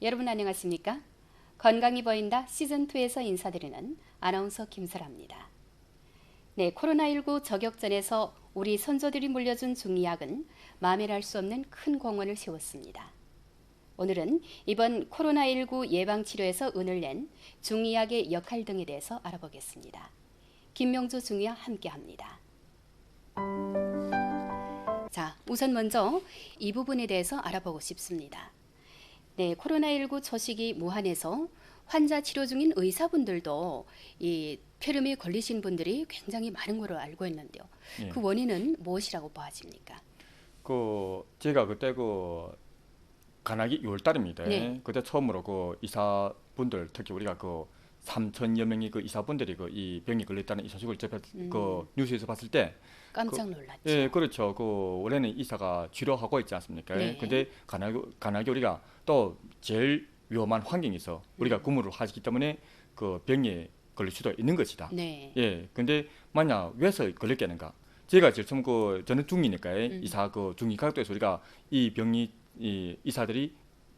여러분 안녕하십니까? 건강이 보인다 시즌2에서 인사드리는 아나운서 김설아입니다. 네, 코로나19 저격전에서 우리 선조들이 물려준 중의학은 마면할 수 없는 큰 공헌을 세웠습니다. 오늘은 이번 코로나19 예방치료에서 은을 낸 중의학의 역할 등에 대해서 알아보겠습니다. 김명주 중의와 함께합니다. 자, 우선 먼저 이 부분에 대해서 알아보고 싶습니다. 네, 코로나19 초시기 무한에서 환자 치료 중인 의사분들도 이 폐렴에 걸리신 분들이 굉장히 많은 걸로 알고 있는데요. 예. 그 원인은 무엇이라고 보아집니까? 제가 그때 간악이 6월달입니다. 네. 그때 처음으로 의사분들 특히 우리가 3천여 명의 의사분들이 이 병이 걸렸다는 이 소식을 뉴스에서 봤을 때 깜짝 놀랐죠. 예, 그렇죠. 원래는 의사가 치료하고 있지 않습니까? 네. 근데 간악이 우리가 또 제일 위험한 환경에서 우리가 근무를 하기 때문에 병에 걸릴 수도 있는 것이다. 네. 예, 근데 만약 왜서 걸렸겠는가? 제가 제일 처음 저는 중이니까 이사 중이각도에서 우리가 이 병이 이 의사들이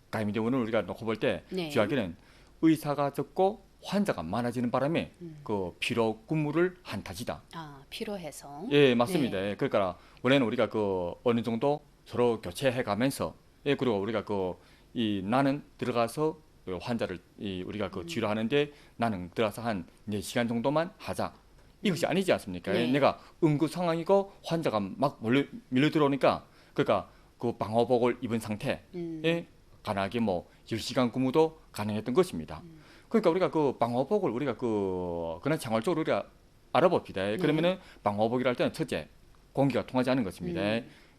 가임된 원을 우리가 놓고 볼 때 네. 주하기는 의사가 적고 환자가 많아지는 바람에 피로 근무를 한 탓이다. 아, 필요해서. 예, 맞습니다. 네. 예, 그러니까 원래는 우리가 어느 정도 서로 교체해 가면서 예, 그리고 우리가 나는 들어가서 환자를 우리가 치료하는데 나는 들어가서 한 4시간 정도만 하자. 이것이 아니지 않습니까? 네. 내가 응급 상황이고 환자가 막 밀려 들어오니까 그러니까 방호복을 입은 상태에 간하게 10시간 근무도 가능했던 것입니다. 그러니까 우리가 방호복을 우리가 그냥 생활적으로 우리가 알아봅시다. 네. 그러면은 방호복이랄 때는 첫째 공기가 통하지 않은 것입니다.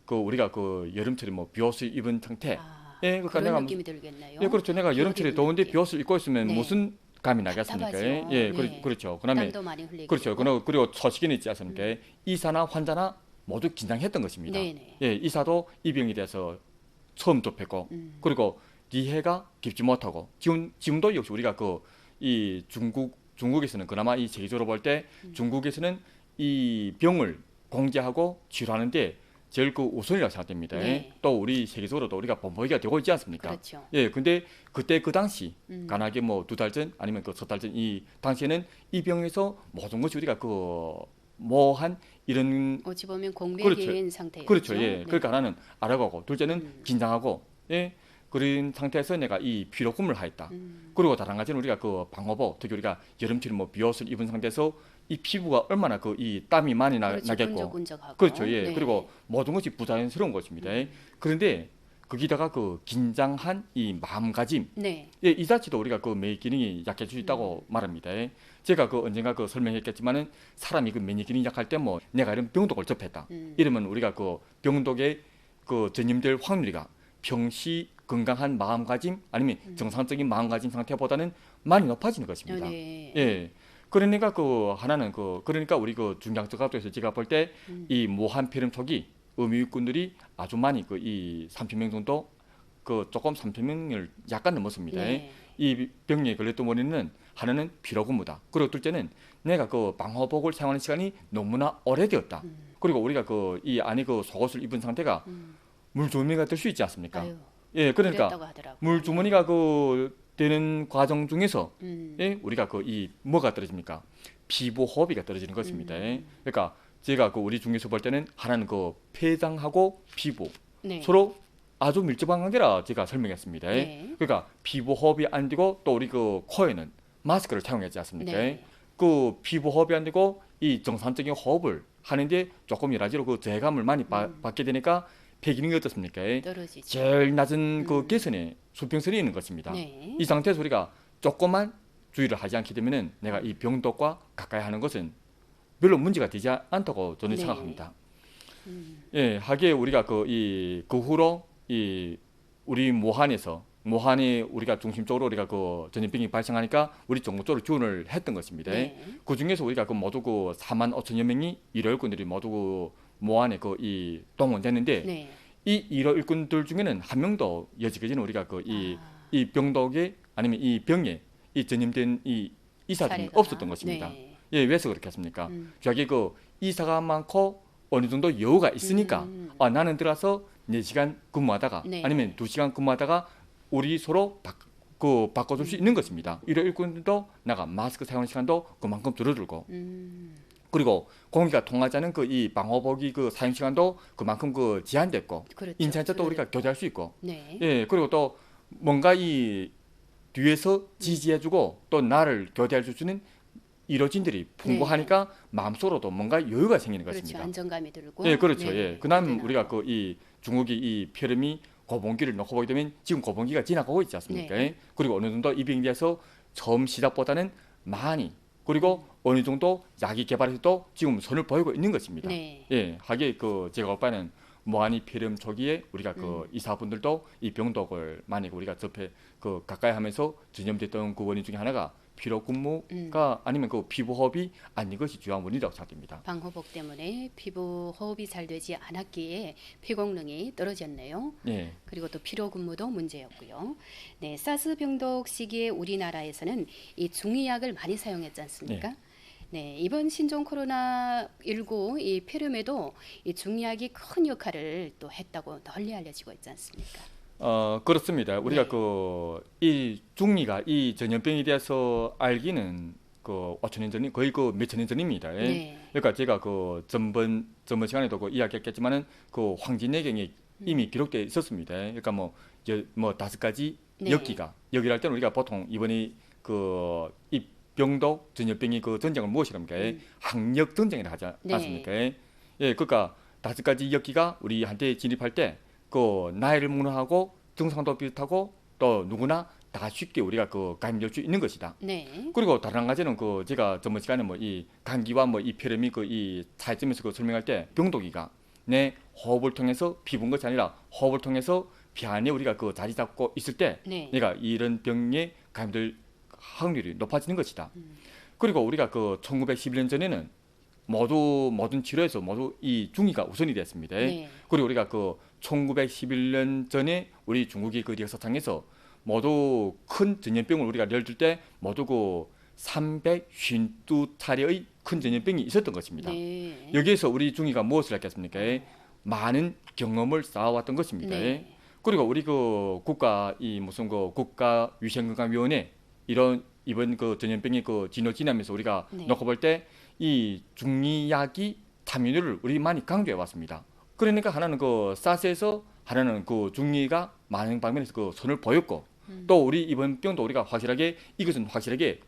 우리가 여름철에 비옷을 입은 상태. 아, 예, 그러니까 그런 내가 느낌이 들겠네요. 예, 그렇죠. 내가 여름철에 입는 더운데 느낌. 비옷을 입고 있으면 네. 무슨 감이 나겠습니까? 답답하죠. 예, 네. 그렇죠. 그다음에 땀도 많이 흘리고. 그렇죠. 그리고 초식에는 있지 않습니까? 이사나 환자나 모두 긴장했던 것입니다. 네네. 예, 이사도 이 병에 대해서 처음 접했고, 그리고 이해가 깊지 못하고, 지금도 역시 우리가 이 중국에서는 그나마 이 세계적으로 볼 때 중국에서는 이 병을 공개하고 치료하는데 제일 우선이라고 생각됩니다. 네. 또 우리 세계적으로도 우리가 본보기가 되고 있지 않습니까? 그렇죠. 예, 근데 그때 그 당시 간하게 2달 전 아니면 석 달 전 이 당시에는 이 병에서 모든 것이 우리가 뭐한 이런 어찌 보면 공백인 그렇죠. 상태였죠. 그렇죠. 예. 네. 그러니까 하나는 알아가고 둘째는 긴장하고 예. 그런 상태에서 내가 이 피로금을 하였다. 그리고 다른 가지는 우리가 방호복 특히 우리가 여름철에 비옷을 입은 상태에서 이 피부가 얼마나 이 땀이 많이 그렇죠. 나겠고 끈적끈적하고. 그렇죠. 예. 네. 그리고 모든 것이 부자연스러운 것입니다. 그런데 거기다가 긴장한 이 마음가짐 네. 예, 이 자체도 우리가免疫기능이 약해질 수 있다고 말합니다. 제가 언젠가 설명했겠지만은 사람이免疫기능이 약할 때 내가 이런 병독을 접했다. 이러면 우리가 병독의 전염될 확률이가 평시 건강한 마음가짐 아니면 정상적인 마음가짐 상태보다는 많이 높아지는 것입니다. 네. 예. 그러니까 하나는 그러니까 우리 중장적 각도에서 제가 볼 때 이 무한 폐렴 초기 의미육군들이 아주 많이 이 3,000명 정도 조금 3,000명을 약간 넘었습니다. 네. 이 병에 걸렸던 원인은 하나는 피로근무다. 그리고 둘째는 내가 방호복을 사용하는 시간이 너무나 오래되었다. 그리고 우리가 이 안에 속옷을 입은 상태가 물주머니가 될 수 있지 않습니까? 아유, 예, 그러니까 그랬다고 하더라고요. 물주머니가 되는 과정 중에서 예, 우리가 이 뭐가 떨어집니까? 피부 호흡이 떨어지는 것입니다. 그러니까 제가 우리 중에서 볼 때는 하나는 폐장하고 피부 네. 서로 아주 밀접한 관계라 제가 설명했습니다. 네. 그러니까 피부 호흡이 안 되고 또 우리 코에는 마스크를 사용하지 않습니까? 네. 피부 호흡이 안 되고 이 정상적인 호흡을 하는데 조금 여러 가지로 저해감을 많이 받게 되니까 폐 기능이 어떻습니까? 떨어지죠. 제일 낮은 개선에 수평선이 있는 것입니다. 네. 이 상태에서 우리가 조금만 주의를 하지 않게 되면은 내가 이 병독과 가까이 하는 것은 별로 문제가 되지 않다고 저는 네. 생각합니다. 예, 하기에 우리가 그 후로 우리 모한이 우리가 중심적으로 우리가 전염병이 발생하니까 우리 정부 쪽으로 지원을 했던 것입니다. 네. 그 중에서 우리가 모두 4만 5천여 명이 일호 일꾼들이 모두 모한에 이 동원됐는데 네. 이 일호 일꾼들 중에는 한 명도 여지까지는 우리가 이 병독에 아니면 이 병에 이 전염된 이 이사들이 사례가. 없었던 것입니다. 네. 예, 왜서 그렇게 했습니까? 저기 이사가 많고 어느 정도 여유가 있으니까 나는 들어서 4시간 근무하다가 네. 아니면 2시간 근무하다가 우리 서로 그 바꿔줄 수 있는 것입니다. 일요일꾼도 나가 마스크 사용 시간도 그만큼 줄어들고 그리고 공기가 통하지 않은 그 이 방호복이 그 사용 시간도 그만큼 그 제한됐고 그렇죠. 인천에서 또 우리가 줄어들었고. 교대할 수 있고 네. 예 그리고 또 뭔가 이 뒤에서 지지해주고 또 나를 교대할 수 있는 일호진들이 풍부하니까 마음속으로도 뭔가 여유가 생기는 그렇죠. 것입니다. 안정감이 들고. 예, 그렇죠. 네. 예. 그다음 교대나고. 우리가 그 이 중국이 이 폐렴이 고봉기를 놓고 보게 되면 지금 고봉기가 지나가고 있지 않습니까? 네. 그리고 어느 정도 이 병기에서 처음 시작보다는 많이 그리고 어느 정도 약이 개발해서도 지금 선을 보이고 있는 것입니다. 네. 예, 하게 그 제가 오빠는 무한히 폐렴 초기에 우리가 그 의사분들도 이 병독을 만약 우리가 접해 그 가까이 하면서 전염됐던 그 원인 중에 하나가 피로 근무가 아니면 그 피부 호흡이 아닌 것이 주요한 원인이라고 생각됩니다. 방호복 때문에 피부 호흡이 잘 되지 않았기에 피功能이 떨어졌네요. 예. 그리고 또 피로 근무도 문제였고요. 네, 사스 병독 시기에 우리나라에서는 이 중의약을 많이 사용했지 않습니까? 네, 이번 신종 코로나19 이 폐렴에도 이 중의약이 큰 역할을 또 했다고 널리 알려지고 있지 않습니까? 그렇습니다. 우리가 네. 그 이 중이가 이 전염병에 대해서 알기는 그 5천 년 전이 거의 그 몇천 년 전입니다. 예. 네. 그러니까 제가 그 전번 시간에도 그 이야기했겠지만은 그 황진내경에 이미 기록되어 있었습니다. 그러니까 뭐 5가지 네. 여기할 때는 우리가 보통 이번에 그 이 병독 전염병이 그 전쟁을 무엇이랍니까? 항역 전쟁이라 하지 네. 않습니까? 예, 그러니까 5가지 역기가 우리한테 진입할 때 그 나이를 무능하고 증상도 비슷하고 또 누구나 다 쉽게 우리가 그 감염될 수 있는 것이다. 네. 그리고 다른 한 가지는 그 제가 전번 시간에 뭐 이 감기와 뭐 이 폐렴이 그 이 차이점에서 그 설명할 때 병독이가 내 호흡을 통해서 피부인 것이 아니라 호흡을 통해서 피 안에 우리가 그 자리 잡고 있을 때 네. 내가 이런 병에 감염될 확률이 높아지는 것이다. 그리고 우리가 그 1911년 전에는 모든 치료에서 모두 이 중의가 우선이 됐습니다. 네. 그리고 우리가 그 1911년 전에 우리 중국이 그 역사상에서 모두 큰 전염병을 우리가 열줄 때 모두 그 352차례의 큰 전염병이 있었던 것입니다. 네. 여기에서 우리 중의가 무엇을 했겠습니까? 많은 경험을 쌓아왔던 것입니다. 네. 그리고 우리 그 국가 이 무슨 그 국가위생건강위원회 이번 그 전염병이 그 지나면서 우리가 네. 놓고 볼 때 이 중의약이 참여율을 우리 많이 강조해 왔습니다. 그러니까 하나는 그 사스에서 하나는 그 중의가 많은 방면에서 그 손을 보였고 또 우리 이번 병도 우리가 확실하게 이것은 확실하게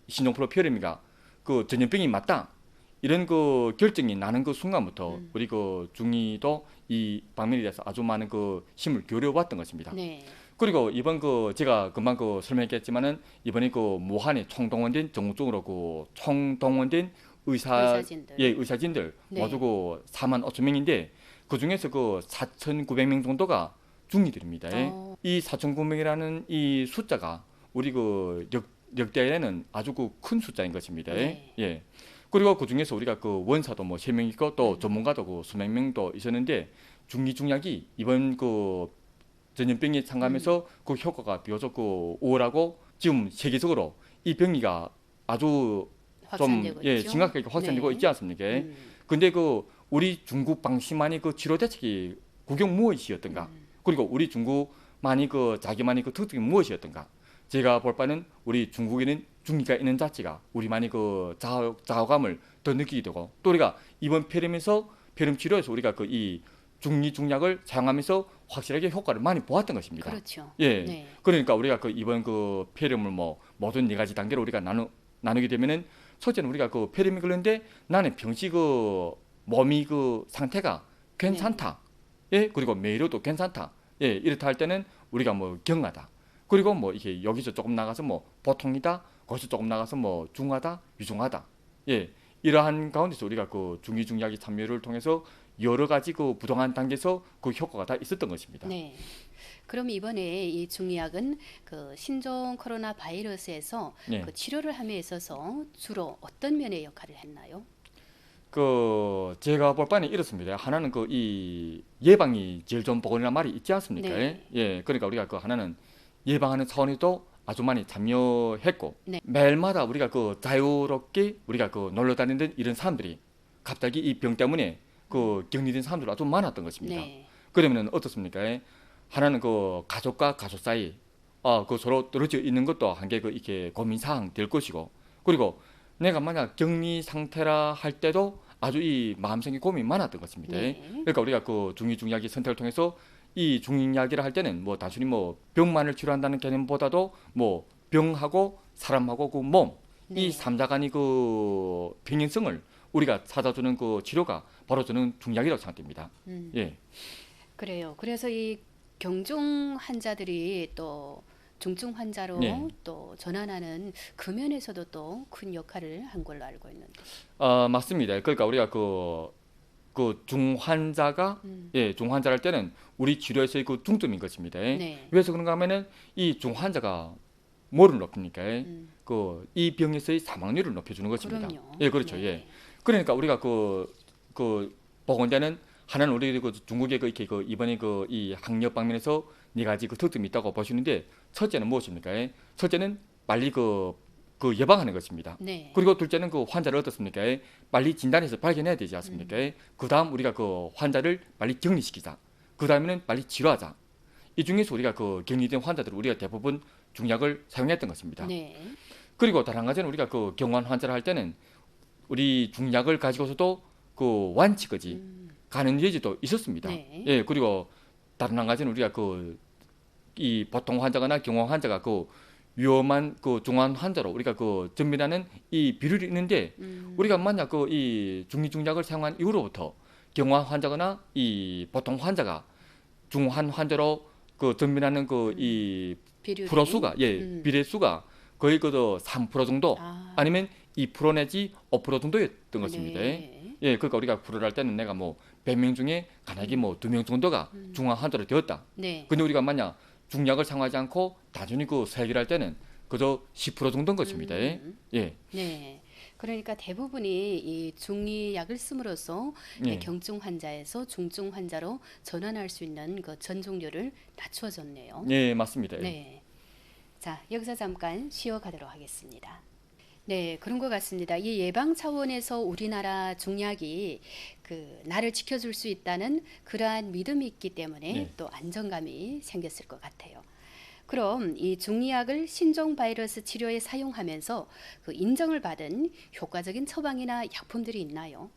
신종플루 폐렴이가 그 전염병이 맞다 이런 그 결정이 나는 그 순간부터 우리 그 중의도 이 방면에 대해서 아주 많은 그 힘을 기울여 왔던 것입니다. 네. 그리고 이번 그 제가 금방 그 설명했겠지만은 이번에 그 무한에 총동원된 전국적으로 그 총동원된 의사진들. 의사진들 네. 모두 그 4만 5천 명인데 그 중에서 그 4,900명 정도가 중이들입니다. 이 4,900명이라는 이 숫자가 우리 그 역대에는 아주 그 큰 숫자인 것입니다. 네. 예. 그리고 그 중에서 우리가 그 원사도 뭐 3명 있고 또 전문가도 그 수백 명도 있었는데 중약이 이번 그 전염병에 상감해서 그 효과가 비교적 그 우월하고 지금 세계적으로 이 병이가 아주 좀 확산되고 있죠. 심각하게 확산되고 네. 있지 않습니까? 근데 그 우리 중국방식만이 그 치료 대책이 국경 무엇이었던가? 그리고 우리 중국만이 그 자기만의 그 특징이 무엇이었던가? 제가 볼 바는 우리 중국에는 중기가 있는 자체가 우리만의 그 자화감을 더 느끼게 되고 또 우리가 이번 폐렴 치료에서 우리가 그 이 중약을 사용하면서 확실하게 효과를 많이 보았던 것입니다. 그렇죠. 예. 네. 그러니까 우리가 그 이번 그 폐렴을 뭐 모든 4가지 단계로 우리가 나누게 되면은 첫째는 우리가 그 폐렴이 걸렸는데 나는 평시 그 몸이 그 상태가 괜찮다. 예. 그리고 매료도 괜찮다. 예. 이렇다 할 때는 우리가 뭐 경하다. 그리고 뭐 이게 여기서 조금 나가서 뭐 보통이다. 거기서 조금 나가서 뭐 중하다, 위중하다. 예. 이러한 가운데서 우리가 그 중약의 참여를 통해서 여러 가지 그 부동한 단계에서 그 효과가 다 있었던 것입니다. 네. 그럼 이번에 이 중의약은 그 신종 코로나 바이러스에서 예. 그 치료를 함에 있어서 주로 어떤 면의 역할을 했나요? 그 제가 볼 바는 이렇습니다. 하나는 그 이 예방이 제일 좋은 보건이라는 말이 있지 않습니까? 네. 예, 그러니까 우리가 그 하나는 예방하는 차원에도 아주 많이 참여했고 네. 매일마다 우리가 그 자유롭게 우리가 그 놀러 다니는 이런 사람들이 갑자기 이 병 때문에 그 격리된 사람들이 아주 많았던 것입니다. 네. 그러면은 어떻습니까? 하나는 그 가족과 가족 사이 그 서로 떨어져 있는 것도 한 개 그 이렇게 고민 사항 될 것이고, 그리고 내가 만약 격리 상태라 할 때도 아주 이 마음속에 고민이 많았던 것입니다. 네. 그러니까 우리가 그 중이중약의 선택을 통해서 이 중이야기를 할 때는 뭐 단순히 뭐 병만을 치료한다는 개념보다도 뭐 병하고 사람하고 그 몸, 네. 이 삼자 간의 그 평행성을 우리가 찾아주는 그 치료가 바로 저는 중약이라고 생각됩니다. 음. 예. 그래요. 그래서 이 경중 환자들이 또 중증 환자로 네. 또 전환하는 그 면에서도 또 큰 역할을 한 걸로 알고 있는데. 맞습니다. 그러니까 우리가 그 중환자가 음. 중환자를 할 때는 우리 치료에서의 그 중점인 것입니다. 네. 왜서 그런가 하면은 이 중환자가 뭐를 높입니까? 음. 그 이 병에서의 사망률을 높여주는 것입니다. 그럼요. 예, 그렇죠. 네. 예. 그러니까 우리가 그 보건대는 하나는 우리 그 중국의 그 이렇게 그 이번에 그 이 학력 방면에서 네 가지 그 특점이 있다고 보시는데, 첫째는 무엇입니까? 첫째는 빨리 그 예방하는 것입니다. 네. 그리고 둘째는 그 환자를 어떻습니까? 빨리 진단해서 발견해야 되지 않습니까? 그 다음 우리가 그 환자를 빨리 격리시키자. 그 다음에는 빨리 치료하자. 이 중에서 우리가 그 격리된 환자들을 우리가 대부분 중약을 사용했던 것입니다. 네. 그리고 다른 한 가지는 우리가 그 경환 환자를 할 때는 우리 중약을 가지고서도 그 완치까지 가는 여지도 있었습니다. 네. 예, 그리고 다른 한 가지는 우리가 이 보통 환자거나 경환 환자가 그 위험한 그 중환 환자로 우리가 그 전밀하는 이 비율이 있는데, 우리가 만약 그 이 중리중약을 사용한 이후로부터 경환 환자거나 이 보통 환자가 중환 환자로 그 전밀하는 그 이 비율이 프로수가 비례수가 거의 그 3% 정도 아니면 2% 내지 5% 정도였던 것입니다. 네. 예, 그러니까 우리가 불을 할 때는 내가 뭐 100명 중에 간혹이 뭐 2명 정도가 중환 환자로 되었다. 네. 근데 우리가 만약 중약을 사용하지 않고 단순히 그 세기를 할 때는 그저 10% 정도인 것입니다. 예. 네. 그러니까 대부분이 이 중이약을 씀으로써 예. 경증 환자에서 중증 환자로 전환할 수 있는 그 전종률을 낮춰줬네요. 예, 맞습니다. 예. 네. 자, 여기서 잠깐 쉬어가도록 하겠습니다. 네, 그런 것 같습니다. 이 예방 차원에서 우리나라 중약이 그 나를 지켜줄 수 있다는 그러한 믿음이 있기 때문에 네. 또 안정감이 생겼을 것 같아요. 그럼 이 중이약을 신종 바이러스 치료에 사용하면서 그 인정을 받은 효과적인 처방이나 약품들이 있나요?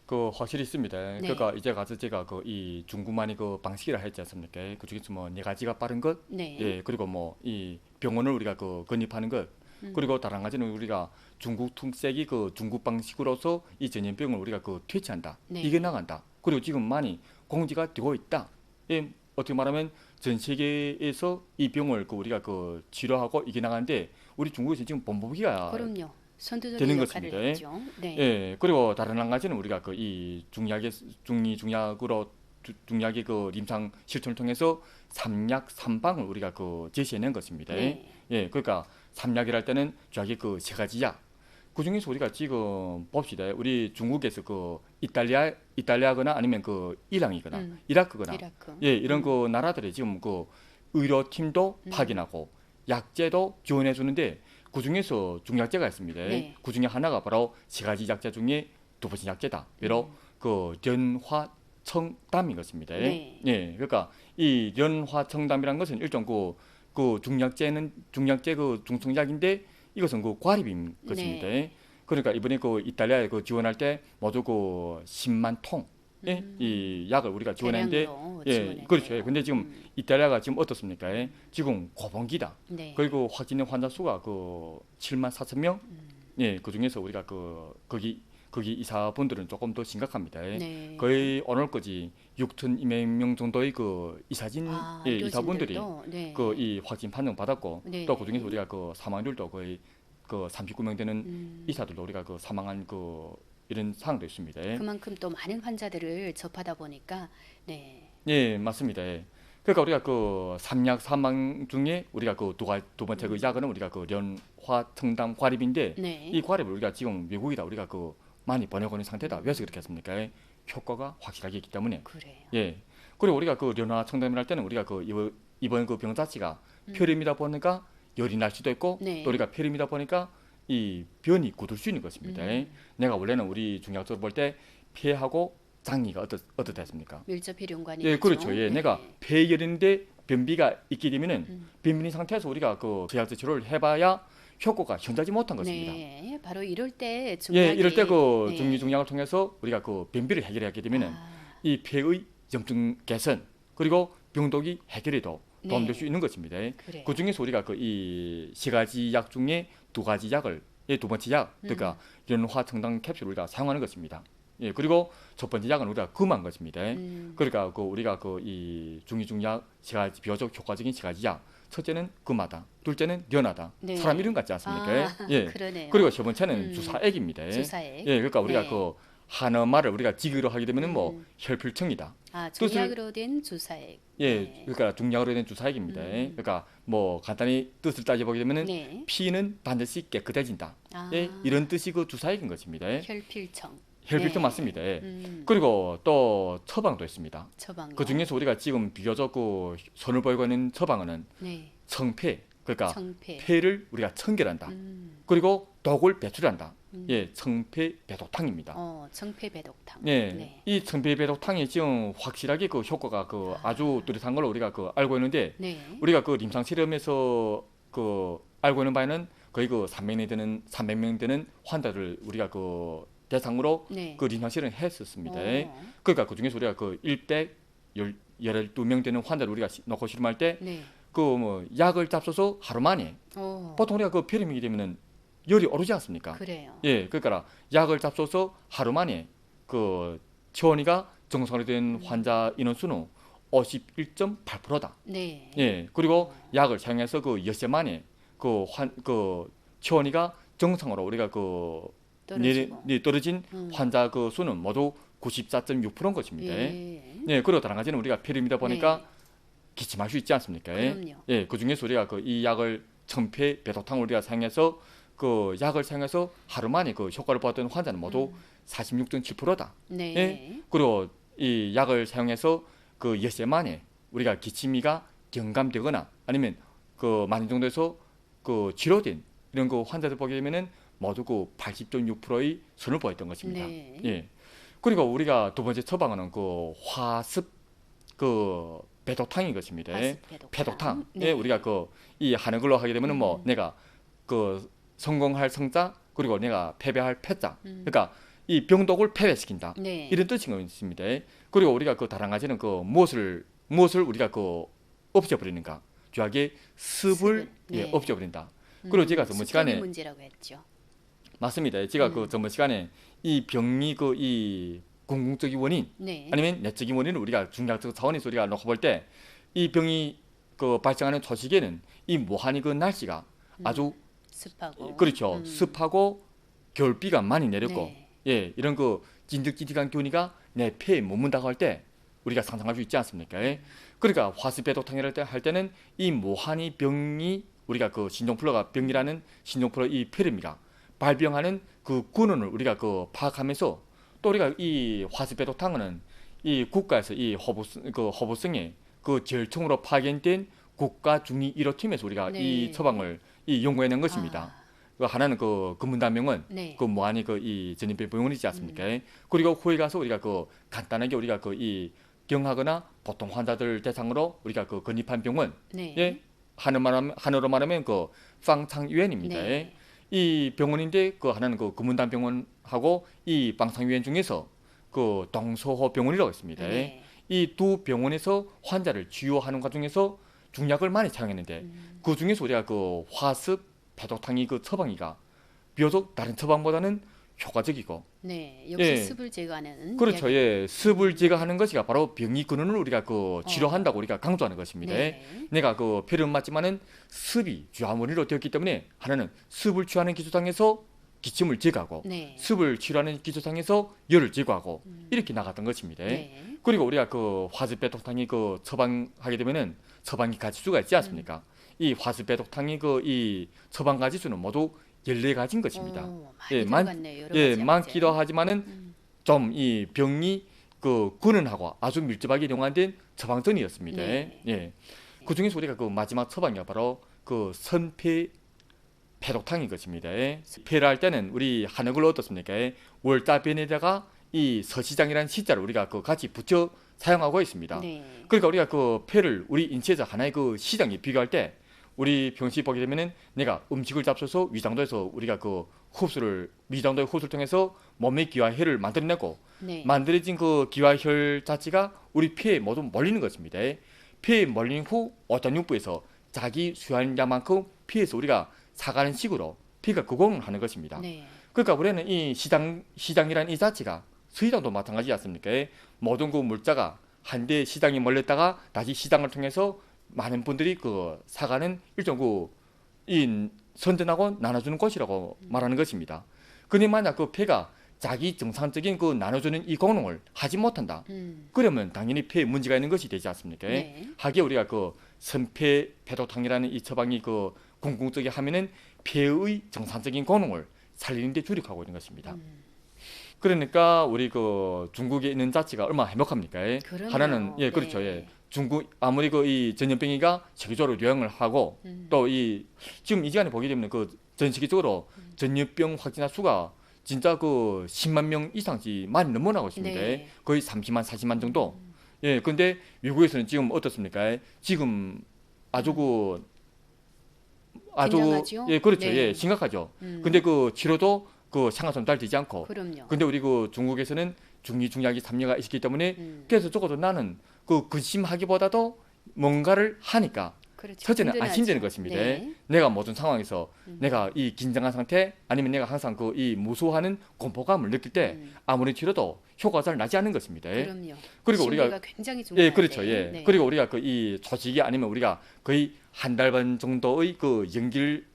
그 확실히 있습니다. 네. 그러니까 이제 가서 제가 그 이 중구만이 그 방식이라 했지 않습니까? 그 중에서 뭐 네 가지가 빠른 것, 네. 예, 그리고 뭐 이 병원을 우리가 그 건립하는 것, 그리고 다른 한 가지는 우리가 중국 특색이 그 중국 방식으로서 이 전염병을 우리가 그 퇴치한다, 네. 이겨나간다. 그리고 지금 많이 공지가 되고 있다. 예, 어떻게 말하면 전 세계에서 이 병을 그 우리가 그 치료하고 이겨나가는데 우리 중국에서 지금 본보기가 그럼요. 선두적인 되는 역할을 것입니다. 했죠. 네. 예, 그리고 다른 한 가지는 우리가 그 이 중약으로 중약의 그 임상 실천을 통해서 삼약 삼방을 우리가 그 제시해낸 것입니다. 네. 예, 그러니까 삼약이랄 때는 저기 그 세 가지 약. 그 중에서 우리가 지금 봅시다. 우리 중국에서 그 이탈리아거나 아니면 그 이란이거나 이라크거나 이라크. 예, 이런 그 나라들이 지금 그 의료팀도 파견하고 약제도 지원해 주는데 그 중에서 중약제가 있습니다. 네. 그 중에 하나가 바로 세 가지 약제 중에 두 번째 약제다. 바로 그 연화청담인 것입니다. 네. 예, 그러니까 이 연화청담이라는 것은 일종 그 중약제 그 중성약인데 이것은 그 과립인 것입니다. 네. 그러니까 이번에 그 이탈리아에 그 지원할 때 모두 그 10만 통. 예? 이 약을 우리가 지원했는데 대량으로 예, 지원했네요. 그렇죠. 예, 근데 지금 이탈리아가 지금 어떻습니까? 예? 지금 고봉기다. 네. 그리고 확진된 환자 수가 그 7만 4천 명. 예, 그 중에서 우리가 거기 이사분들은 조금 더 심각합니다. 예. 네. 거의 오늘까지 6,200명 정도의 그 이사진 이사분들이 의료진들도, 네. 그 이 확진 판정 받았고 네. 또 그 중에서 우리가 그 사망률도 거의 그 39명 되는 이사들도 우리가 그 사망한 그 이런 상황도 있습니다. 예. 그만큼 또 많은 환자들을 접하다 보니까 네. 예, 맞습니다. 예. 그러니까 우리가 그 삼약 사망 중에 우리가 그 두 번째 그 약은 우리가 그 연화청담 과립인데 네. 이 과립을 우리가 지금 미국이다 우리가 그 많이 번역하고 있는 상태다. 왜서 그렇게 했습니까? 예. 효과가 확실하게 있기 때문에. 그래요. 예. 그리고 우리가 그 연화청담을 할 때는 우리가 그 이번 그 병 자체가 폐렴이다 보니까 열이 날 수도 있고 네. 또 우리가 폐렴이다 보니까 이 변이 굳을 수 있는 것입니다. 내가 원래는 우리 중약적으로 볼 때 폐하고 장기가 어떻다 했습니까? 밀접혈 연관이 예, 있죠. 그렇죠. 예, 네. 내가 폐열인데 변비가 있게 되면은 변비 상태에서 우리가 그 제약제 치료를 해봐야 효과가 현저하지 못한 것입니다. 네, 바로 이럴 때 예, 중약이 이럴 때 그 네. 중리중약을 통해서 우리가 그 변비를 해결하게 되면은 아, 이 폐의 염증 개선 그리고 병독이 해결에도 도움될 네. 수 있는 것입니다. 그래요. 그 중에서 우리가 그 이 세 가지 약 중에 두 가지 약을 두 번째 약 그러니까 연화청당 캡슐을 우리가 사용하는 것입니다. 예, 그리고 첫 번째 약은 우리가 금한 것입니다. 그러니까 그 우리가 그 이 중이중약 세 가지 비교적 효과적인 세 가지 약 첫째는 금하다, 둘째는 연하다. 네. 사람 이름 같지 않습니까? 아, 예. 그러네요. 그리고 세 번째는 주사액입니다. 주사액. 예, 그러니까 우리가 네. 그 한어말을 우리가 직위로 하게 되면은 뭐 혈필청이다. 아, 뜻을- 종약으로 된 주사액. 예, 네. 그러니까 중약으로 된 주사액입니다. 그러니까 뭐 간단히 뜻을 따져보게 되면은 네. 피는 반드시 깨끗해진다. 아, 예, 이런 뜻이 그 주사액인 것입니다. 혈필청. 혈필청 네. 맞습니다. 예. 음, 그리고 또 처방도 있습니다. 처방요. 그 중에서 우리가 지금 비교적 그 손을 보이고 있는 처방은 네. 청폐, 그러니까 청폐. 폐를 우리가 청결한다. 그리고 독을 배출한다. 예, 청폐 배독탕입니다. 청폐배독탕. 예, 네. 이 청폐 배독탕이 지금 확실하게 그 효과가 그 아주 뚜렷한 걸로 우리가 그 알고 있는데 네. 우리가 그臨床실험에서 그 알고 있는 바에는 거의 그 300명 되는 환자를 우리가 그 대상으로 네. 그臨床실험을 했었습니다. 어, 그러니까 그 중에서 우리가 그 112명 되는 환자를 우리가 놓고 실험할 때 네. 그 뭐 약을 잡숴서 하루 만에 보통 우리가 그 폐렴이기 되면은 열이 오르지 않습니까? 그래요. 예, 그러니까 약을 잡숴서 하루 만에 그 체온이가 정상으로 된 환자 인원수는 51.8%다. 네. 예, 그리고 약을 사용해서 그 엿새 만에 그 체온이가 정상으로 우리가 그 떨어지고. 떨어진 환자 그 수는 모두 94.6%인 것입니다. 예. 예, 그리고 다른 가지는 우리가 폐렴이다 보니까 네. 기침할 수 있지 않습니까? 그럼요. 예, 그 중에서 우리가 그 이 약을 청폐 배독탕을 우리가 사용해서 그 약을 사용해서 하루 만에 그 효과를 보았던 환자는 모두 46.7%다. 네. 예? 그리고 이 약을 사용해서 그 엿새 만에 우리가 기침이가 경감되거나 아니면 그 많은 정도에서 그 치료된 이런 그 환자들 보게 되면은 모두 그 80.6%의 선을 보였던 것입니다. 네. 예. 그리고 우리가 두 번째 처방은 그 화습 그 배독탕인 것입니다. 화습배독탕. 배독탕. 네. 예, 우리가 그 이 하는 걸로 하게 되면은 뭐 내가 그 성공할 성자 그리고 내가 패배할 패자. 그러니까 이 병독을 패배시킨다. 네. 이런 뜻인 것입니다. 그리고 우리가 그 다른 가지는 그 무엇을 우리가 그 없애버리는가? 주하게 습을 네. 예, 없애버린다. 그리고 제가 전번 습관의 시간에 문제라고 했죠. 맞습니다. 제가 그 전번 시간에 이 병이 그 이 궁극적인 원인 네. 아니면 내적인 원인을 우리가 중량적 차원에서 우리가 놓고 볼 때 이 병이 그 발생하는 초시기에는 이 무한히 그 날씨가 아주 습하고. 그렇죠. 습하고 겨울비가 많이 내렸고 네. 예, 이런 그 찐득찐득한 기운이가 내 폐에 머문다고 할 때 우리가 상상할 수 있지 않습니까? 예? 그러니까 화습배독탕을 할 때는 이 무한히 병이 우리가 그 신종플루가 병이라는 신종플루 이 폐렴이가 발병하는 그 근원을 우리가 그 파악하면서 또 우리가 이 화습배독탕은 이 국가에서 이 허브성의 그 절충으로 파견된 국가 중위 1호 팀에서 우리가 네. 이 처방을 이 연구해낸 것입니다. 그 하나는 그 금문단병원, 네. 그 무한히 그 이 전염병 병원이지 않습니까? 그리고 후에 가서 우리가 그 간단하게 우리가 그 이 경하거나 보통 환자들 대상으로 우리가 그 건립한 병원, 네. 예, 한어로 말하면 그 방창유엔입니다. 네. 이 병원인데 그 하나는 그 금문단병원하고 이 방창유엔 중에서 그 동서호 병원이라고 있습니다. 네. 이 두 병원에서 환자를 치유하는 과정에서 중약을 많이 사용했는데 그 중에서 우리가 그 화습 배독탕이 그 처방이가 비교적 다른 처방보다는 효과적이고 네. 역시 예. 습을 제거하는. 그렇죠. 이야기. 예, 습을 제거하는 것이가 바로 병이 근원을 우리가 그 치료한다고 우리가 강조하는 것입니다. 네. 내가 그 폐렴 맞지만은 습이 주한 원인으로 되었기 때문에 하나는 습을 취하는 기초상에서 기침을 제거하고 네. 습을 치료하는 기초상에서 열을 제거하고 이렇게 나갔던 것입니다. 네. 그리고 우리가 그 화습배독탕이 그 처방하게 되면은 처방기 가지수가 있지 않습니까? 이 화습배독탕이 그 이 처방 가지수는 모두 14가지인 것입니다. 많이 예, 들어갔네요. 여러 예, 가지 많기도 약재. 하지만은 좀 이 병이 그 근원하고 아주 밀접하게 연관된 처방전이었습니다. 네. 예. 그 중에서 우리가 그 마지막 처방이 바로 그 선폐 배독탕인 것입니다. 폐를 할 때는 우리 한옥을 어떻습니까? 월다변에다가 이 서시장이라는 시자를 우리가 그 같이 붙여 사용하고 있습니다. 네. 그러니까 우리가 그 폐를 우리 인체에서 하나의 그 시장에 비교할 때 우리 평시 보게 되면은 내가 음식을 잡숴서 위장도에서 우리가 그 흡수를 위장도의 흡수를 통해서 몸의 기와 혈을 만들어내고 네. 만들어진 그 기와 혈 자체가 우리 폐에 모두 몰리는 것입니다. 폐에 몰린 후 어떤 육부에서 자기 수용량만큼 피에서 우리가 사가는 식으로 피가 그 공을 하는 것입니다. 네. 그러니까 우리는 이 시장이라는 이 자체가 수시장도 마찬가지지 않습니까? 모든 그 물자가 한데 시장이 몰렸다가 다시 시장을 통해서 많은 분들이 그 사가는 일종 그이 선전하고 나눠주는 곳이라고 말하는 것입니다. 근데 만약 그 폐가 자기 정상적인 그 나눠주는 이功能을 하지 못한다. 그러면 당연히 폐에 문제가 있는 것이 되지 않습니까? 네. 하기에 우리가 그 선폐 배도탕이라는 이 처방이 그 궁극적이 하면은 폐의 정상적인功能을 살리는 데 주력하고 있는 것입니다. 그러니까 우리 그 중국에 있는 자체가 얼마나 행복합니까? 그럼요. 하나는 예 그렇죠. 네. 예. 중국 아무리 그 이 전염병이가 세계적으로 유행을 하고 또 이 지금 이 시간에 보게 되면 그 전 세계적으로 전염병 확진자 수가 진짜 그 10만 명 이상씩 많이 넘어나고 있습니다. 네. 거의 30만 40만 정도. 예. 근데 미국에서는 지금 어떻습니까? 지금 아주 그 아주 긴장하죠? 예 그렇죠. 네. 예 심각하죠. 근데 그 치료도 그 상한선 잘 되지 않고 그럼요. 근데 우리 그 중국에서는 중이 중약이 삼류가 있기 때문에 그래서 적어도 나는 그 근심하기보다도 뭔가를 하니까 그렇죠. 첫째는 든든하죠. 안심되는 것입니다. 네. 내가 모든 상황에서 내가 이 긴장한 상태 아니면 내가 항상 그 이 무서워하는 공포감을 느낄 때 아무리 치료도 효과가 잘 나지 않는 것입니다. 그럼요. 그리고 우리가 심리가 굉장히 중요한데. 예 그렇죠. 예 네. 그리고 우리가 그 이 조직이 아니면 우리가 거의 한 달 반 정도의 그 연길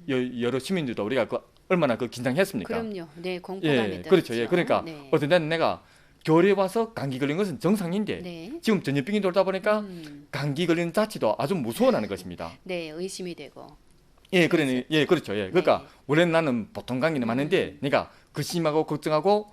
여러 시민들도 우리가 그 얼마나 그 긴장했습니까? 그럼요. 네, 공포감이 예, 그렇죠. 예, 그러니까 네. 어떤 때는 내가 겨울에 와서 감기 걸린 것은 정상인데 네. 지금 전염병이 돌다 보니까 감기 걸린 자체도 아주 무서워하는 것입니다. 네, 의심이 되고. 예, 그러니 예, 그렇죠. 예, 그러니까 네. 원래는 나는 보통 감기는 많은데 내가 근심하고 걱정하고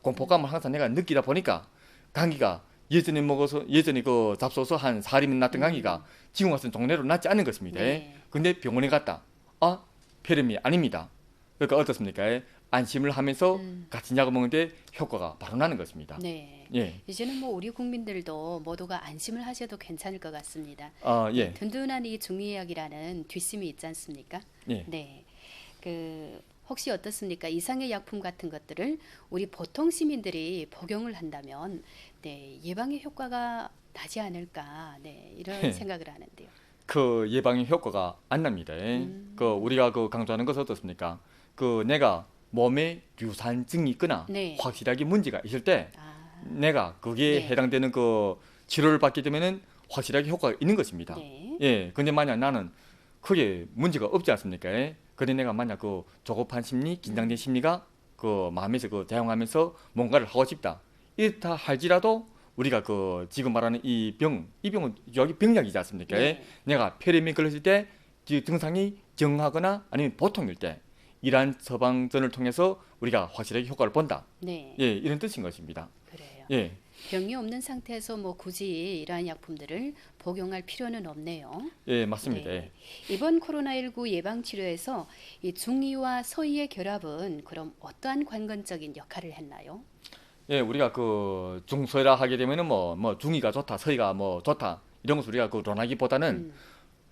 공포감을 항상 내가 느끼다 보니까 감기가 예전에 먹어서 예전에 그 잡숴서 한 4일이면 났던 감기가 지금 와서는 종래로 낫지 않는 것입니다. 네. 근데 병원에 갔다. 아, 폐렴이 아닙니다. 그러니까 어떻습니까? 안심을 하면서 같은 약을 먹는데 효과가 바로 나는 것입니다. 네. 예. 이제는 뭐 우리 국민들도 모두가 안심을 하셔도 괜찮을 것 같습니다. 아, 예. 든든한 이 중의약이라는 뒷심이 있지 않습니까? 예. 네. 그 혹시 어떻습니까? 이상의 약품 같은 것들을 우리 보통 시민들이 복용을 한다면 네, 예방의 효과가 나지 않을까? 네, 이런 생각을 하는데요. 그 예방의 효과가 안 납니다. 그 우리가 그 강조하는 것은 어떻습니까? 그 내가 몸에 유산증이 있거나 네. 확실하게 문제가 있을 때 아, 내가 거기에 네. 해당되는 그 치료를 받게 되면은 확실하게 효과가 있는 것입니다. 네. 예. 근데 만약 나는 크게 문제가 없지 않습니까? 근데 내가 만약 그 조급한 심리, 긴장된 심리가 그 마음에서 그 대응하면서 뭔가를 하고 싶다. 이렇다 할지라도 우리가 그 지금 말하는 이 병은 여기 병약이지 않습니까? 네. 내가 폐렴이 걸렸을 때 증상이 정하거나 아니면 보통일 때 이러한 처방전을 통해서 우리가 확실하게 효과를 본다. 네. 예, 이런 뜻인 것입니다. 그래요. 예. 병이 없는 상태에서 뭐 굳이 이러한 약품들을 복용할 필요는 없네요. 예, 맞습니다. 네. 이번 코로나19 예방 치료에서 이 중의와 서의의 결합은 그럼 어떠한 관건적인 역할을 했나요? 예, 우리가 그 중서라 하게 되면은 뭐 중의가 좋다, 서의가 뭐 좋다 이런 것을 우리가 그 논하기보다는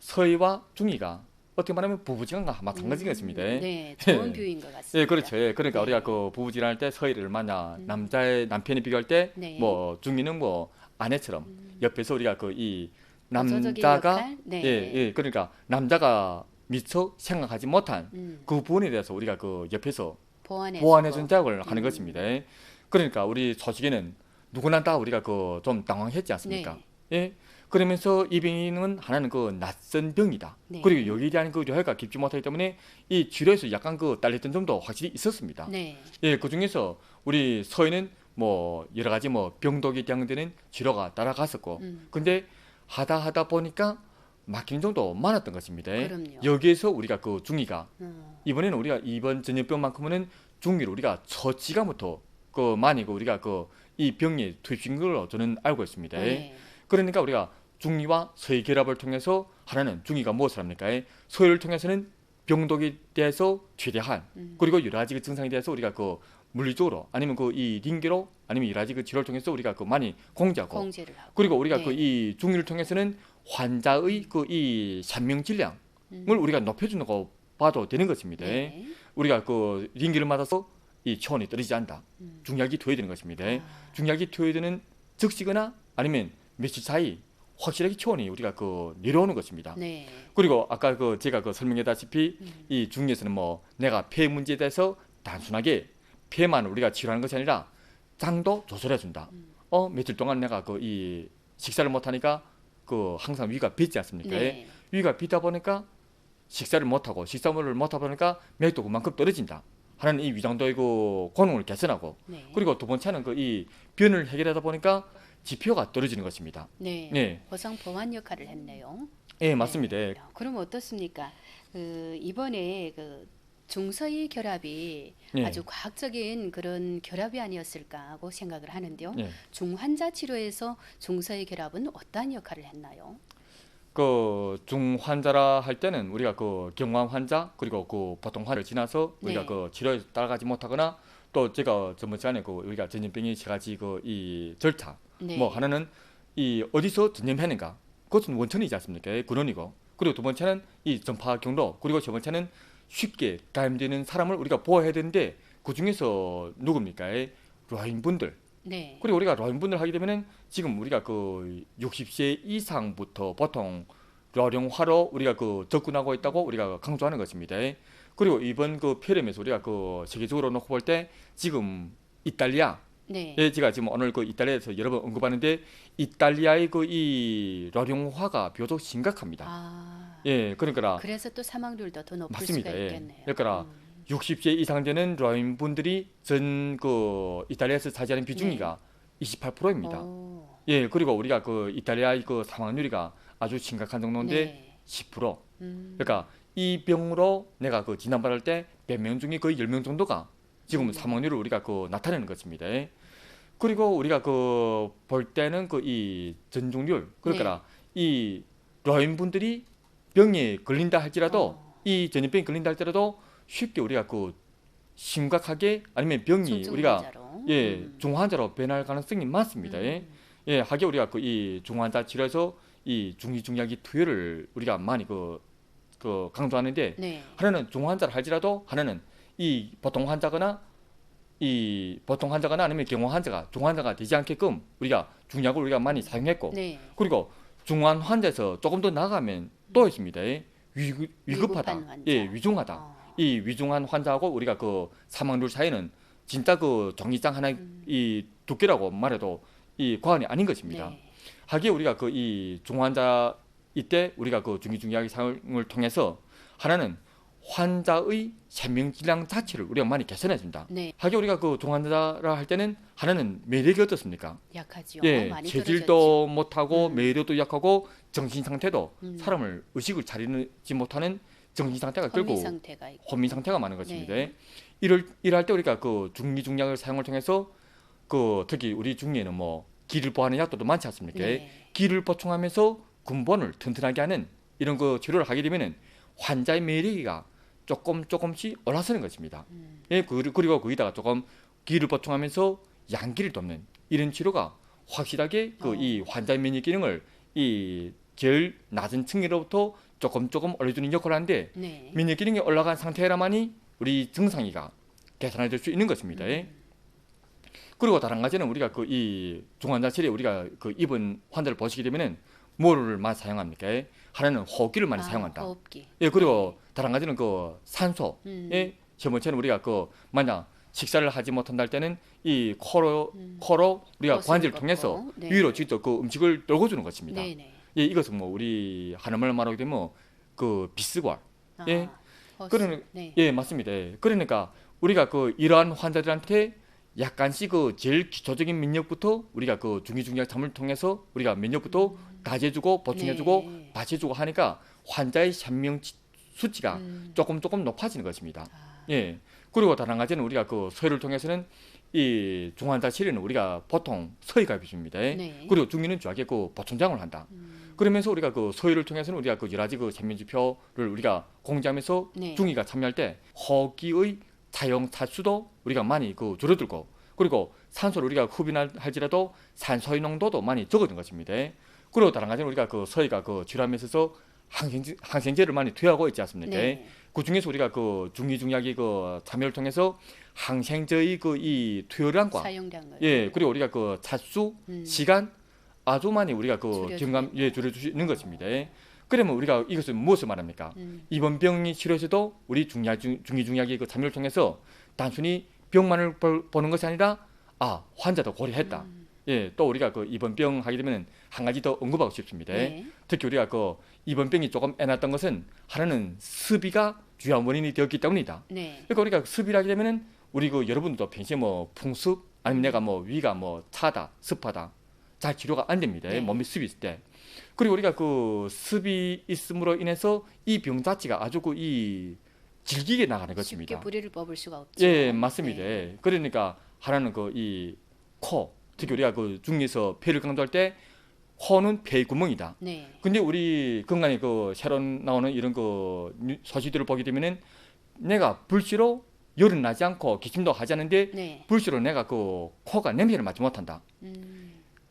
서의와 중의가 어떻게 말하면 부부지간과 마찬가지인 것입니다. 네, 좋은 뷰인 것 같습니다. 예, 그렇죠. 예, 그러니까 네. 우리가 그 부부지간할 때 서의를 만약 남편이 비교할 때 네. 뭐 중의는 뭐 아내처럼 옆에서 우리가 그 이 보조적인 남자가 역할? 네. 예, 그러니까 남자가 미처 생각하지 못한 음, 그 부분에 대해서 우리가 그 옆에서 보완해주고. 보완해준 작업을 하는 것입니다. 그러니까 우리 초시기는 누구나 다 우리가 그 좀 당황했지 않습니까? 예. 그러면서 이 병은 하나는 그 낯선 병이다. 네. 그리고 여기에 대한 그 료가 깊지 못하기 때문에 이 치료에서 약간 그 딸렸던 점도 확실히 있었습니다. 네. 예, 그 중에서 우리 서해는 뭐 여러 가지 뭐 병독에 해당되는 치료가 따라갔었고, 근데 하다 보니까 막히는 정도 많았던 것입니다. 그럼요. 여기에서 우리가 그 중의가 음, 이번에는 우리가 이번 전염병만큼은 중의를 우리가 처치가부터 그 많이 그 우리가 그 이 병에 투입신 걸로 저는 알고 있습니다. 네. 그러니까 우리가 중의와 서의 결합을 통해서 하나는 중의가 무엇을 합니까? 서의를 통해서는 병독에 대해서 최대한 그리고 여러 가지 그 증상에 대해서 우리가 그 물리적으로 아니면 그 이 링기로 아니면 여러 가지 그 치료를 통해서 우리가 그 많이 공지하고 공제를 하고. 그리고 우리가 네. 그 이 중의를 통해서는 환자의 그 이 산명 질량을 우리가 높여주는 거 봐도 되는 것입니다. 네. 우리가 그 링기를 맞아서 이 체온이 떨어지지 않다. 중약이 투여되는 것입니다. 중약이 투여되는 즉시거나 아니면 며칠 사이 확실하게 체온이 우리가 그 내려오는 것입니다. 네. 그리고 아까 그 제가 그 설명했다시피 이 중에서는 뭐 내가 폐 문제에 대해서 단순하게 폐만 우리가 치료하는 것이 아니라 장도 조절해 준다. 며칠 동안 내가 그 이 식사를 못 하니까 그 항상 위가 붓지 않습니까? 네. 위가 붓다 보니까 식사를 못 하고 식사물을 못 하다 보니까 맥도 그만큼 떨어진다. 하는 이 위장도의 그功能을 개선하고 네. 그리고 두 번째는 그 이 변을 해결하다 보니까 지표가 떨어지는 것입니다. 네. 네. 보상 보완 역할을 했네요. 예, 맞습니다. 네. 그럼 어떻습니까? 그 이번에 그 중서이 결합이 네. 아주 과학적인 그런 결합이 아니었을까 하고 생각을 하는데요. 네. 중환자 치료에서 중서이 결합은 어떠한 역할을 했나요? 그 중환자라 할 때는 우리가 그 경화 환자 그리고 그 보통 환자를 지나서 우리가 네. 그 치료에 따라가지 못하거나 또 제가 저번 시간에 그 우리가 전염병이 세 가지 그 이 절차 네. 뭐 하나는 이 어디서 전염했는가 그것은 원천이지 않습니까? 근원이고 그리고 두 번째는 이 전파 경로 그리고 세 번째는 쉽게 감염되는 사람을 우리가 보호해야 되는데 그 중에서 누굽니까? 노인분들 네. 그리고 우리가 노인분들 하게 되면은 지금 우리가 그 60세 이상부터 보통 료령화로 우리가 그 접근하고 있다고 우리가 강조하는 것입니다. 그리고 이번 그 폐렴에서 우리가 그 세계적으로 놓고 볼 때 지금 이탈리아 네. 예, 제가 지금 오늘 그 이탈리아에서 여러 번 언급하는데 이탈리아의 그 이 료령화가 비교적 심각합니다. 아. 예, 그러니까 그래서 또 사망률도 더 높을 맞습니다. 수가 예. 있겠네요. 그러니까 60세 이상 되는 노인분들이 전 그 이탈리아에서 차지하는 비중이가 28%입니다. 오. 예, 그리고 우리가 그 이탈리아의 그 사망률이가 아주 심각한 정도인데 네. 10%. 음. 그러니까 이 병으로 내가 그 지난번 할 때 100명 중에 거의 10명 정도가 지금 사망률을 우리가 그 나타내는 것입니다. 그리고 우리가 그 볼 때는 그 이 전중률 그러니까 이 노인분들이 병에 걸린다 할지라도 이 전염병에 걸린다 할지라도 쉽게 우리가 그 심각하게 아니면 병이 우리가 중증환자로. 예 중환자로 변할 가능성이 많습니다. 예, 하게 우리가 그 이 중환자 치료에서 이 중이중약이 투여를 우리가 많이 그 강조하는데 네. 하나는 중환자를 할지라도 하나는 이 보통 환자거나 아니면 경화 환자가 중환자가 되지 않게끔 우리가 중약을 우리가 많이 사용했고 네. 그리고 중환 환자에서 조금 더 나가면 또 있습니다. 위급하다, 위급한 환자. 예, 위중하다. 이 위중한 환자하고 우리가 그 사망률 사이는 진짜 그 종이장 하나 이 두께라고 말해도 이 과언이 아닌 것입니다. 네. 하기에 우리가 그 이 중환자 이때 우리가 그 중이중약의 사용을 통해서 하나는 환자의 생명 질량 자체를 우리가 많이 개선해 준다. 네. 하기에 우리가 그 중환자라 할 때는 하나는 매력이 어떻습니까? 약하죠. 예, 많이 체질도 못하고 매력도 약하고 정신 상태도 음. 사람을 의식을 차리지 못하는 정신 상태가 떨어졌죠. 결국 혼미 상태가 있고. 혼미 상태가 많은 것입니다. 네. 이럴 때 우리가 그 중리중약을 사용을 통해서 그 특히 우리 중리에는 뭐 기를 보하는 약도 많지 않습니까? 네. 기를 보충하면서 근본을 튼튼하게 하는 이런 그 치료를 하게 되면은 환자의 매력이가 조금씩 올라서는 것입니다. 예, 그리고 거기다가 조금 기를 보충하면서 양기를 돕는 이런 치료가 확실하게 그 이 환자의免疫 기능을 이 제일 낮은 층으로부터 조금 올려주는 역할을 하는데 네.免疫 기능이 올라간 상태라만이 우리 증상이가 개선될 수 있는 것입니다. 그리고 다른 가지는 우리가 그 이 중환자실에 우리가 그 입은 환자를 보시게 되면은 뭐를 많이 사용합니까? 하나는 호흡기를 많이 사용한다. 호흡기. 예, 그리고 다른 가지는 그 산소. 음. 예, 저번처럼 우리가 그 만약 식사를 하지 못한다 할 때는 이 코로 우리가 호흡을 관절을 걷고. 통해서 네. 위로 직접 그 음식을 떨궈주는 것입니다. 네네. 예, 이것은 뭐 우리 한어말 말하게 되면 그 비스괄. 예, 호흡. 그러는 네. 예, 맞습니다. 예. 그러니까 우리가 그 이러한 환자들한테 약간씩 그 제일 기초적인 면역부터 우리가 그 중이중약 참을 통해서 우리가 면역부터 다져주고 보충해주고 네. 받쳐주고 하니까 환자의 생명 수치가 조금 높아지는 것입니다. 예. 그리고 다른 가지는 우리가 그 소요를 통해서는 이 중환자실에는 우리가 보통 서의가 비줍니다. 네. 그리고 중위는 주하게 그 보충장을 한다. 그러면서 우리가 그 서의를 통해서는 우리가 그 여러 가지 그 생명지표를 우리가 공개하면서 네. 중위가 참여할 때 호기의 사용 차수도 우리가 많이 그 줄어들고, 그리고 산소를 우리가 흡인할지라도 산소의 농도도 많이 적어진 것입니다. 그리고 다른 가지는 우리가 그 서의가 그 질환에 있어서 항생제를 많이 투여하고 있지 않습니까? 네. 그 중에서 우리가 그 중위중약이 그 참여를 통해서 항생제의 그 이 투여량과 사용량을. 예, 그리고 우리가 그 차수 시간 아주 많이 우리가 그 줄여주겠네요. 경감 줄여줄 수 있는 것입니다. 그러면 우리가 이것을 무엇을 말합니까? 이번 병이 치료에서도 우리 중이중약의 그 참여를 통해서 단순히 병만을 보는 것이 아니라 환자도 고려했다. 예, 또 우리가 그 이번 병 하게 되면 한 가지 더 언급하고 싶습니다. 네. 특히 우리가 그 이번 병이 조금 애놨던 것은 하나는 습비가 주요한 원인이 되었기 때문이다. 네. 그러니까 우리가 습이라 하게 되면은 우리 그 여러분들도 평소에 뭐 풍습 아니면 내가 뭐 위가 뭐 차다 습하다 잘 치료가 안 됩니다. 네. 몸에 습이 있을 때. 그리고 우리가 그 습이 있음으로 인해서 이 병 자체가 아주 그 이 질기게 나가는 것입니다. 쉽게 뿌리를 뽑을 수가 없죠. 예, 맞습니다. 네. 그러니까 하나는 그 이 코, 특히 우리가 그 중에서 폐를 강조할 때 코는 폐의 구멍이다. 네. 근데 우리 건강에 그 새로 나오는 이런 그 소식들을 보게 되면은 내가 불씨로 열은 나지 않고 기침도 하지 않는데 네. 불씨로 내가 그 코가 냄새를 맡지 못한다.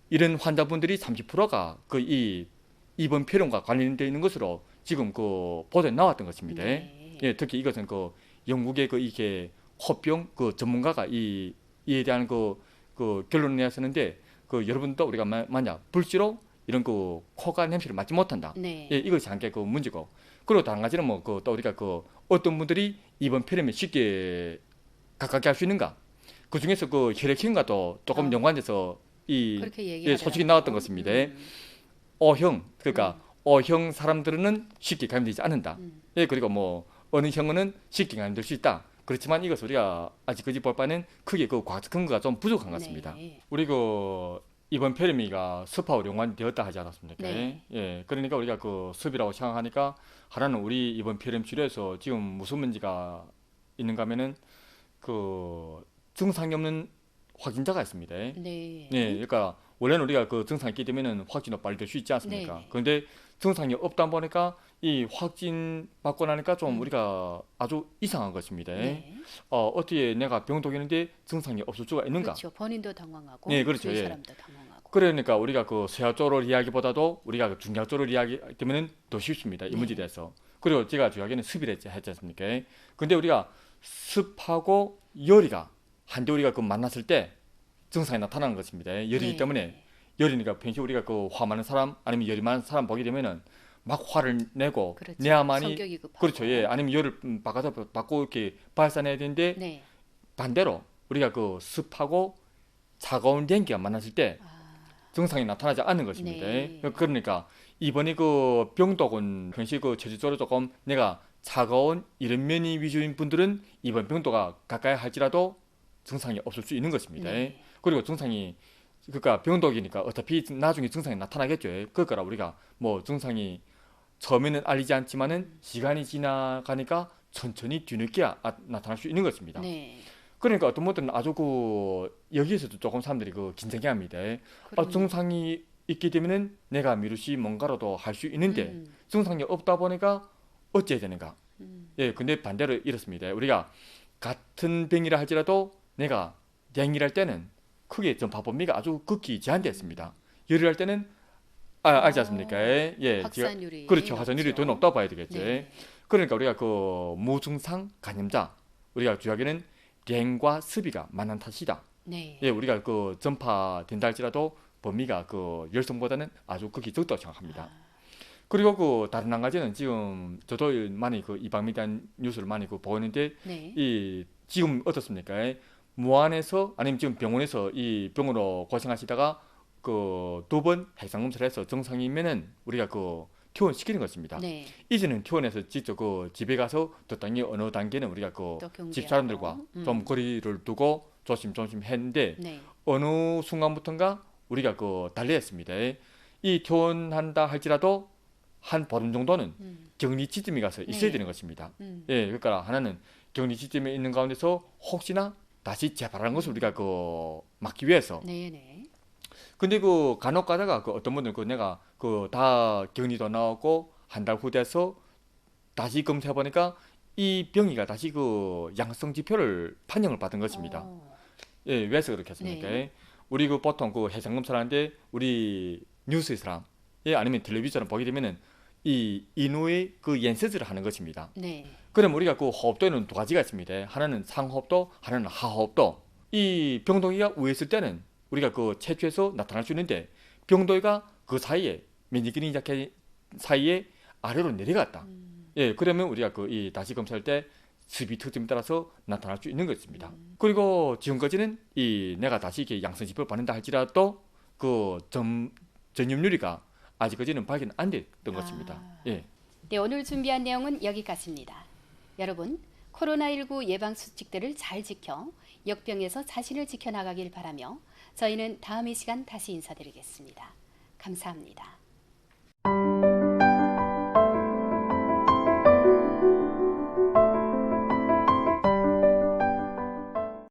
이런 환자분들이 30%가 그 이 입원 폐렴과 관련되어 있는 것으로 지금 그 보도에 나왔던 것입니다. 네. 예, 특히 이것은 그 영국의 그 이게 코병 그 전문가가 이에 대한 그 결론을 내었었는데 그 여러분도 우리가 만약 불씨로 이런 그 코가 냄새를 맡지 못한다. 네. 예, 이것이 한 개 그 문제고. 그리고 다른 가지는 뭐 그 또 우리가 그 어떤 분들이 이번 폐렴에 쉽게 가깝게 할 수 있는가? 그 중에서 그 혈액형과도 조금 연관돼서 그렇게 예, 소식이 나왔던 것입니다. O형 그러니까 O형 사람들은 쉽게 감염되지 않는다. 예, 그리고 뭐 어느 형은 쉽게 감염될 수 있다. 그렇지만 이것 우리가 아직까지 볼 바는 크게 그 과학적 근거가 좀 부족한 것 같습니다. 네. 우리 그 이번 폐렴이가 습하고 연관되었다 하지 않았습니까? 네. 예, 그러니까 우리가 그 습이라고 생각하니까 하나는 우리 이번 폐렴 치료에서 지금 무슨 문제가 있는가 하면은 그 증상이 없는 확진자가 있습니다. 네. 네, 그러니까 원래는 우리가 그 증상이 있기 때문에는 확진도 빨리 될 수 있지 않습니까? 네. 그런데 증상이 없다 보니까 이 확진 받고 나니까 좀 우리가 아주 이상한 것입니다. 네. 어떻게 내가 병동에 있는데 증상이 없을 수가 있는가? 그렇죠. 본인도 당황하고 네, 그렇죠. 주위 예. 사람도 당황하고. 그러니까 우리가 그 서약 쪽을 이야기보다도 우리가 그 중약 쪽을 이야기하기 때문에 더 쉽습니다. 이 네. 문제에 대해서. 그리고 제가 주약에는 습이라 했지 않습니까? 근데 우리가 습하고 열이가 한데 우리가 그 만났을 때 증상이 나타나는 것입니다. 열이기 네. 때문에 열이니까 평소에 우리가 그 화 많은 사람 아니면 열이 많은 사람 보게 되면은 막 화를 내고 그렇죠. 내야만이 성격이 급하고. 그렇죠. 예. 아니면 열을 바꿔서 받고 이렇게 발산해야 되는데 네. 반대로 우리가 그 습하고 차가운 냉기가 만났을 때 증상이 나타나지 않는 것입니다. 네. 그러니까 이번에 그 병독은 평시 그 체질적으로 조금 내가 차가운 이런 면이 위주인 분들은 이번 병도가 가까이 할지라도 증상이 없을 수 있는 것입니다. 네. 그리고 증상이 그러니까 병독이니까 어차피 나중에 증상이 나타나겠죠. 그러니까 우리가 뭐 증상이 처음에는 알리지 않지만은 시간이 지나가니까 천천히 뒤늦게 나타날 수 있는 것입니다. 네. 그러니까 어떤 분들은 아주 그 여기에서도 조금 사람들이 그 긴장해 합니다. 그럼요. 증상이 있기 때문에 내가 미루시 뭔가라도 할 수 있는데 증상이 없다 보니까 어찌해야 되는가? 예, 근데 반대로 이렇습니다. 우리가 같은 병이라 할지라도 내가 냉이랄 때는 크게 전파범위가 아주 극히 제한되었습니다. 열이랄 때는 알지 않습니까? 예, 확산율이 그렇죠. 확산율이 높죠. 더 높다고 봐야 되겠죠. 네. 그러니까 우리가 그 무증상 감염자 우리가 주약에는 냉과 습이가 많은 탓이다. 네. 예, 우리가 그 전파된다 할지라도 범위가 그 열성보다는 아주 극히 적다고 생각합니다. 그리고 그 다른 한 가지는 지금 저도 많이 그 이 방미에 대한 뉴스를 많이 그 보고 있는데 네. 이 지금 어떻습니까? 무안에서 아니면 지금 병원에서 이 병으로 고생하시다가 그 2번 해상 검사를 해서 정상이면은 우리가 그 퇴원시키는 것입니다. 네. 이제는 퇴원해서 직접 그 집에 가서 적당히 어느 단계는 우리가 그 또 경계하고. 집 사람들과 좀 거리를 두고 조심조심 했는데 네. 어느 순간부터인가 우리가 그 달리했습니다. 이 퇴원한다 할지라도 한 보름 정도는 격리 지점에 가서 있어야 네. 되는 것입니다. 음. 예, 그러니까 하나는 격리 지점에 있는 가운데서 혹시나 다시 재발하는 것을 우리가 그 막기 위해서. 네네. 근데 그 간혹 가다가 그 어떤 분들 그 내가 그 다 격리도 나오고 한 달 후 돼서 다시 검사해 보니까 이 병이가 다시 그 양성 지표를 판정을 받은 것입니다. 어, 예, 왜서 그렇게 했습니까? 네. 우리 그 보통 그 해상 검사를 하는데 우리 뉴스 사람, 예, 아니면 텔레비전을 보게 되면은 이 인후의 그 옌세즈를 하는 것입니다. 네. 그럼 우리가 그 호흡도에는 두 가지가 있습니다. 하나는 상호흡도, 하나는 하호흡도. 이 병동이가 위에 있을 때는 우리가 그 체취해서 나타날 수 있는데 병동이가 그 사이에 면역기능 약해 사이에 아래로 내려갔다. 예, 그러면 우리가 그 이 다시 검사할 때 수비 특징에 따라서 나타날 수 있는 것입니다. 그리고 지금까지는 이 내가 다시 이렇게 양성 지표를 받는다 할지라도 그 전염률이가 아직까지는 발견 안 됐던 것입니다. 예. 네, 오늘 준비한 내용은 여기까지입니다. 여러분, 코로나19 예방 수칙들을 잘 지켜 역병에서 자신을 지켜나가길 바라며 저희는 다음 이 시간 다시 인사드리겠습니다. 감사합니다.